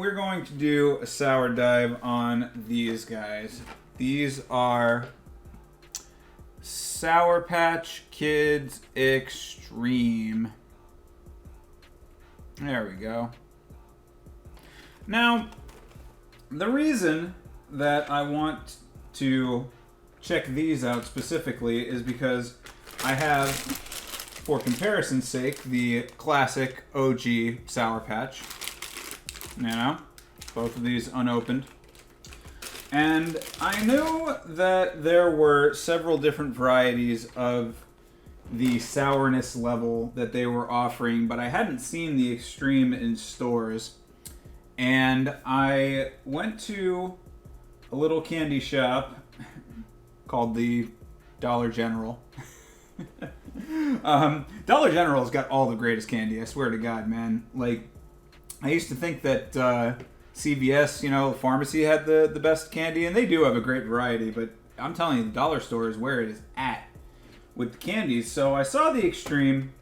We're going to do a sour dive on these guys. These are Sour Patch Kids Extreme. There we go. Now, the reason that I want to check these out specifically is because I have, for comparison's sake, the classic OG Sour Patch. You know, both of these unopened. And I knew that there were several different varieties of the sourness level that they were offering, but I hadn't seen the extreme in stores. And I went to a little candy shop called the Dollar General. Dollar General's got all the greatest candy, I swear to God, man. Like, I used to think that CVS, the pharmacy had the best candy, and they do have a great variety, but I'm telling you, the dollar store is where it is at with the candies. So I saw the Extreme.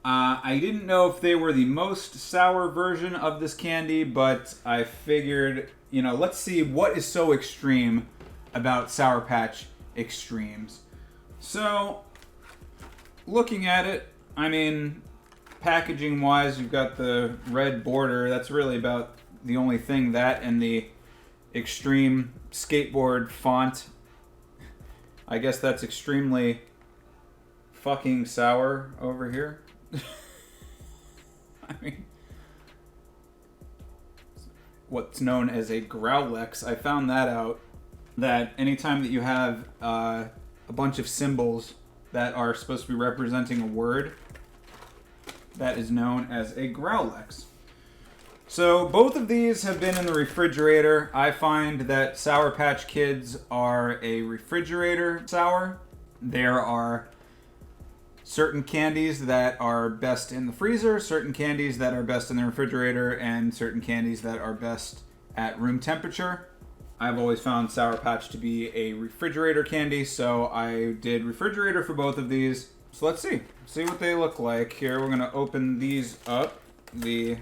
I didn't know if they were the most sour version of this candy, but I figured, let's see what is so extreme about Sour Patch Extremes. So, looking at it, I mean, packaging wise, you've got the red border. That's really about the only thing. That and the Extreme skateboard font. I guess that's extremely fucking sour over here. I mean, what's known as a Growlex. I found that out, that anytime that you have a bunch of symbols that are supposed to be representing a word, that is known as a Growlex. So both of these have been in the refrigerator. I find that Sour Patch Kids are a refrigerator sour. There are certain candies that are best in the freezer, certain candies that are best in the refrigerator, and certain candies that are best at room temperature. I've always found Sour Patch to be a refrigerator candy, so I did refrigerator for both of these. So let's see what they look like. Here, we're gonna open these up. The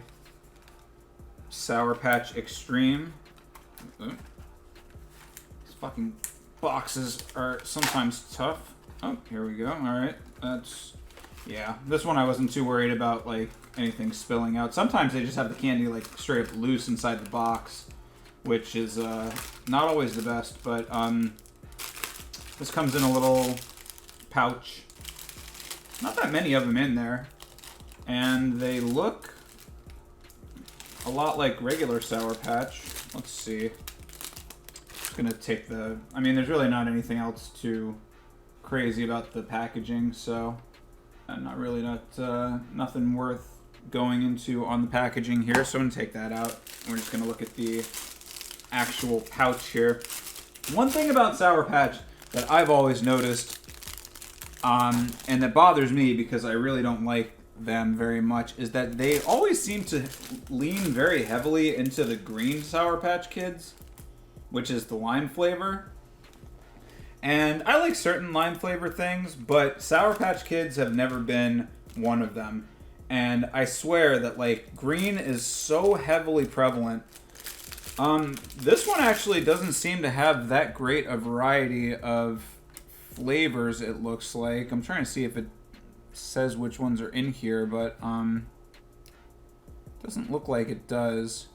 Sour Patch Extreme. These fucking boxes are sometimes tough. Oh, here we go. All right, yeah. This one I wasn't too worried about like anything spilling out. Sometimes they just have the candy like straight up loose inside the box, which is not always the best. But this comes in a little pouch. Not that many of them in there, and they look a lot like regular Sour Patch. Let's see. Just gonna take I mean, there's really not anything else too crazy about the packaging, so nothing worth going into on the packaging here. So I'm gonna take that out. We're just gonna look at the actual pouch here. One thing about Sour Patch that I've always noticed, and that bothers me because I really don't like them very much, is that they always seem to lean very heavily into the green Sour Patch Kids, which is the lime flavor. And I like certain lime flavor things, but Sour Patch Kids have never been one of them. And I swear that like green is so heavily prevalent. This one actually doesn't seem to have that great a variety of flavors, it looks like. I'm trying to see if it says which ones are in here, but doesn't look like it does.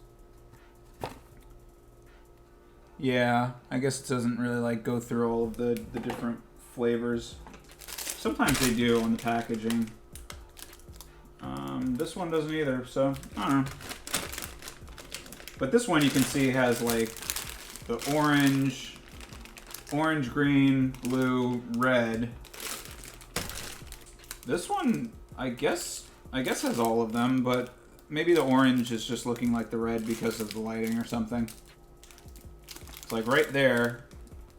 Yeah, I guess it doesn't really like go through all of the different flavors. Sometimes they do on the packaging. This one doesn't either, so I don't know. But this one you can see has like the orange, green, blue, red. This one, I guess has all of them, but maybe the orange is just looking like the red because of the lighting or something. It's like right there.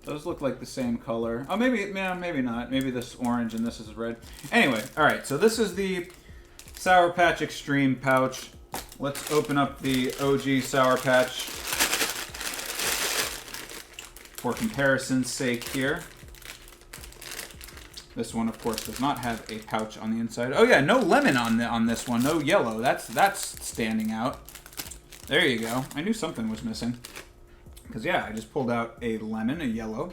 Those look like the same color. Oh, maybe not. Maybe this orange and this is red. Anyway, all right. So this is the Sour Patch Extreme pouch. Let's open up the OG Sour Patch for comparison's sake here. This one, of course, does not have a pouch on the inside. Oh yeah, no lemon on this one. No yellow. That's standing out. There you go. I knew something was missing. Because, yeah, I just pulled out a lemon, a yellow.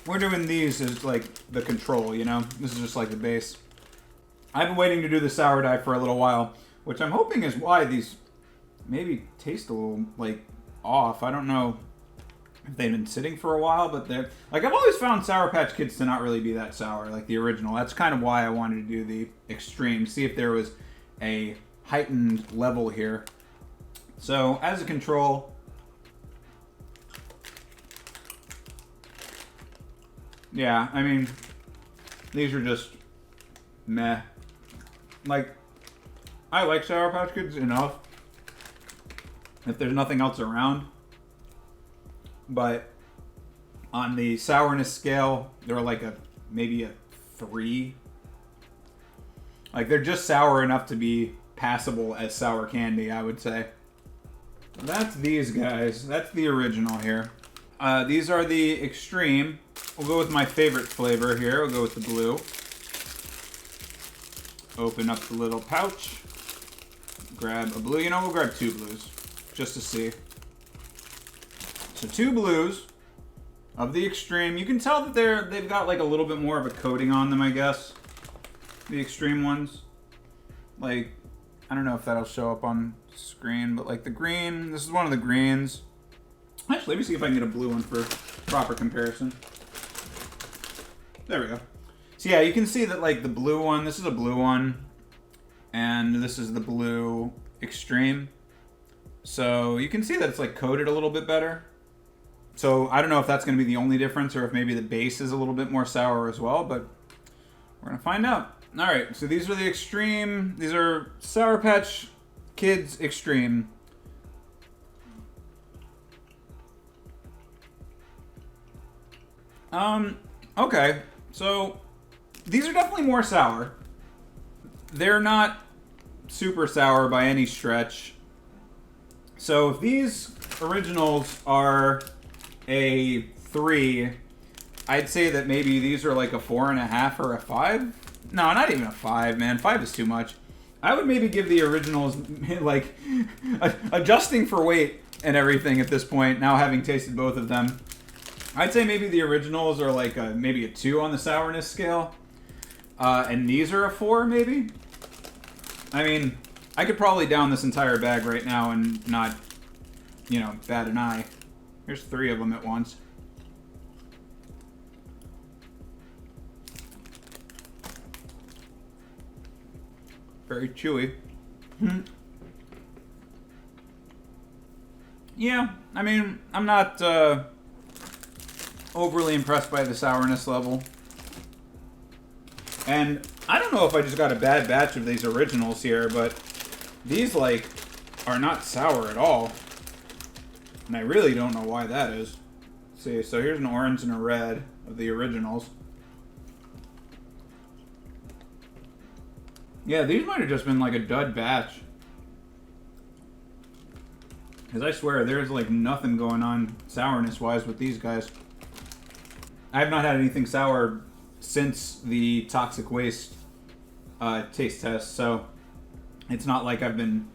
We're doing these as, like, the control, you know? This is just like the base. I've been waiting to do the sour dye for a little while, which I'm hoping is why these maybe taste a little, like, off. I don't know if they've been sitting for a while, but they're... Like, I've always found Sour Patch Kids to not really be that sour, like the original. That's kind of why I wanted to do the extreme, see if there was a heightened level here. So, as a control... Yeah, I mean, these are just meh. Like, I like Sour Patch Kids enough if there's nothing else around. But on the sourness scale, they're like maybe a 3. Like, they're just sour enough to be passable as sour candy, I would say. That's these guys. That's the original here. These are the extreme. We'll go with my favorite flavor here. We'll go with the blue. Open up the little pouch. Grab a blue. You know, we'll grab 2 blues just to see. So 2 blues of the extreme. You can tell that they've got like a little bit more of a coating on them, I guess. The extreme ones. Like, I don't know if that'll show up on screen, but like the green, this is one of the greens. Actually, let me see if I can get a blue one for proper comparison. There we go. So yeah, you can see that like the blue one, this is a blue one, and this is the blue extreme. So you can see that it's like coated a little bit better. So I don't know if that's going to be the only difference or if maybe the base is a little bit more sour as well, but we're going to find out. All right, so these are the extreme. These are Sour Patch Kids Extreme. Okay, so these are definitely more sour. They're not super sour by any stretch. So if these originals are a 3, I'd say that maybe these are like a 4.5 or a 5. No, not even a 5, man. 5 is too much. I would maybe give the originals, like, adjusting for weight and everything at this point, now having tasted both of them. I'd say maybe the originals are like maybe a 2 on the sourness scale. And these are a 4, maybe? I mean, I could probably down this entire bag right now and not, you know, bat an eye. Here's 3 of them at once. Very chewy. Yeah, I mean, I'm not overly impressed by the sourness level. And I don't know if I just got a bad batch of these originals here, but these, like, are not sour at all. And I really don't know why that is. Let's see, so here's an orange and a red of the originals. Yeah, these might have just been like a dud batch. Because I swear, there's like nothing going on sourness-wise with these guys. I have not had anything sour since the toxic waste taste test, so it's not like I've been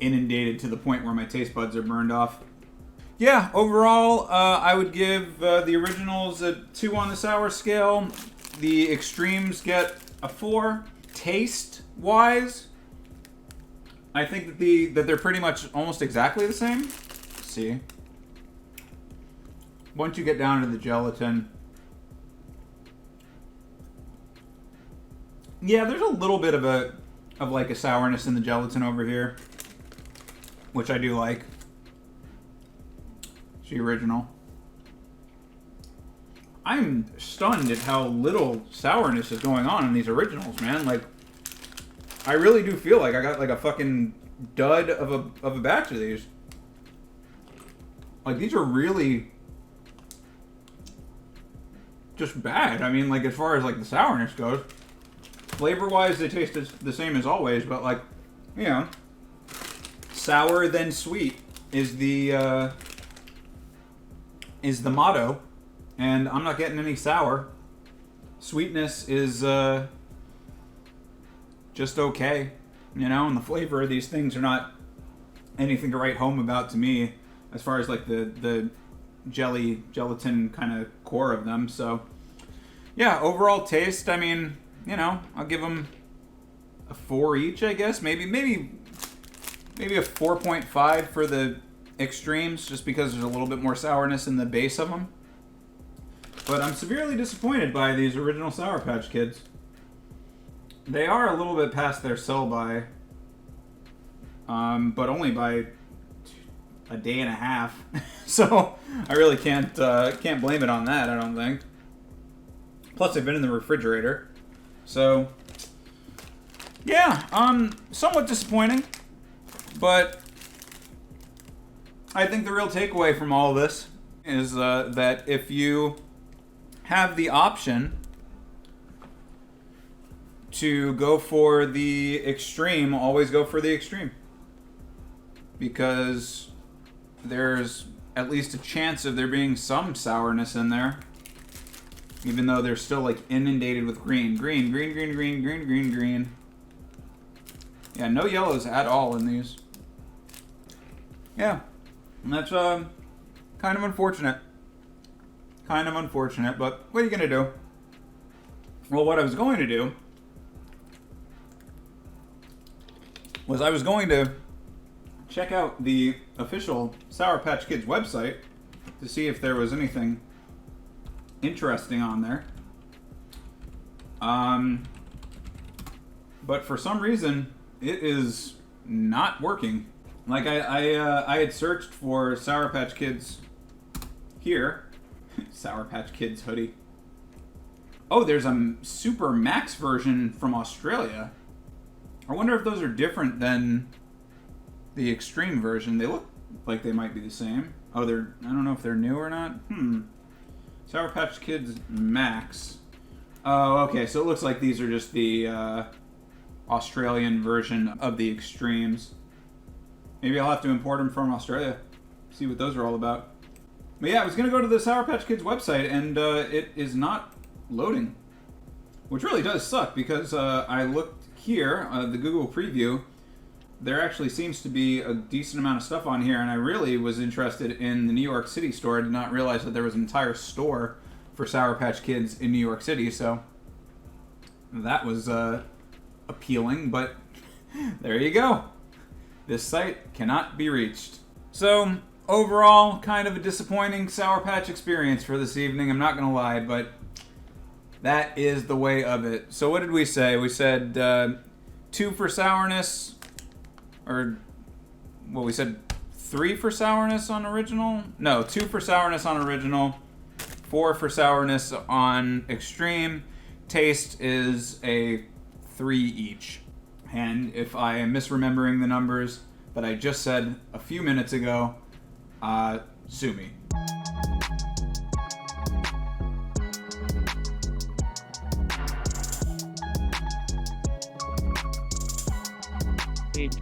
inundated to the point where my taste buds are burned off. Yeah, overall, I would give the originals a 2 on the sour scale. The extremes get a 4. Taste-wise, I think that they're pretty much almost exactly the same. Let's see. Once you get down to the gelatin, yeah, there's a little bit of like a sourness in the gelatin over here, which I do like. It's the original. I'm stunned at how little sourness is going on in these originals, man. Like, I really do feel like I got like a fucking dud of a batch of these. Like, these are really just bad. I mean, like, as far as like the sourness goes. Flavor-wise, they taste the same as always, but like, you know, sour then sweet is the motto. And I'm not getting any sour. Sweetness is just okay. you know, and the flavor of these things are not anything to write home about to me as far as like the gelatin kind of core of them. So yeah, overall taste, I mean, you know, I'll give them a 4 each, I guess. Maybe a 4.5 for the extremes, just because there's a little bit more sourness in the base of them. But I'm severely disappointed by these original Sour Patch Kids. They are a little bit past their sell-by, but only by a day and a half. So I really can't blame it on that, I don't think. Plus, they've been in the refrigerator. So, yeah, somewhat disappointing. But I think the real takeaway from all of this is that if you have the option to go for the extreme, always go for the extreme. Because there's at least a chance of there being some sourness in there. Even though they're still like inundated with green. Green. Yeah, no yellows at all in these. Yeah, and that's kind of unfortunate. But what are you going to do? Well, what I was going to do was I was going to check out the official Sour Patch Kids website to see if there was anything interesting on there. But for some reason, it is not working. Like I had searched for Sour Patch Kids here. Sour Patch Kids hoodie. Oh, there's a Super Max version from Australia. I wonder if those are different than the Extreme version. They look like they might be the same. Oh, I don't know if they're new or not. Sour Patch Kids Max. Oh, okay, so it looks like these are just the Australian version of the Extremes. Maybe I'll have to import them from Australia. See what those are all about. But yeah, I was going to go to the Sour Patch Kids website, and it is not loading. Which really does suck, because I looked here, the Google preview. There actually seems to be a decent amount of stuff on here, and I really was interested in the New York City store. I did not realize that there was an entire store for Sour Patch Kids in New York City, so that was appealing, but there you go. This site cannot be reached. So, overall, kind of a disappointing Sour Patch experience for this evening, I'm not going to lie, but that is the way of it. So what did we say? We said 2 for sourness, or, well, we said 3 for sourness on original? No, 2 for sourness on original, 4 for sourness on extreme. Taste is a 3 each. And if I am misremembering the numbers that I just said a few minutes ago, sue me. It's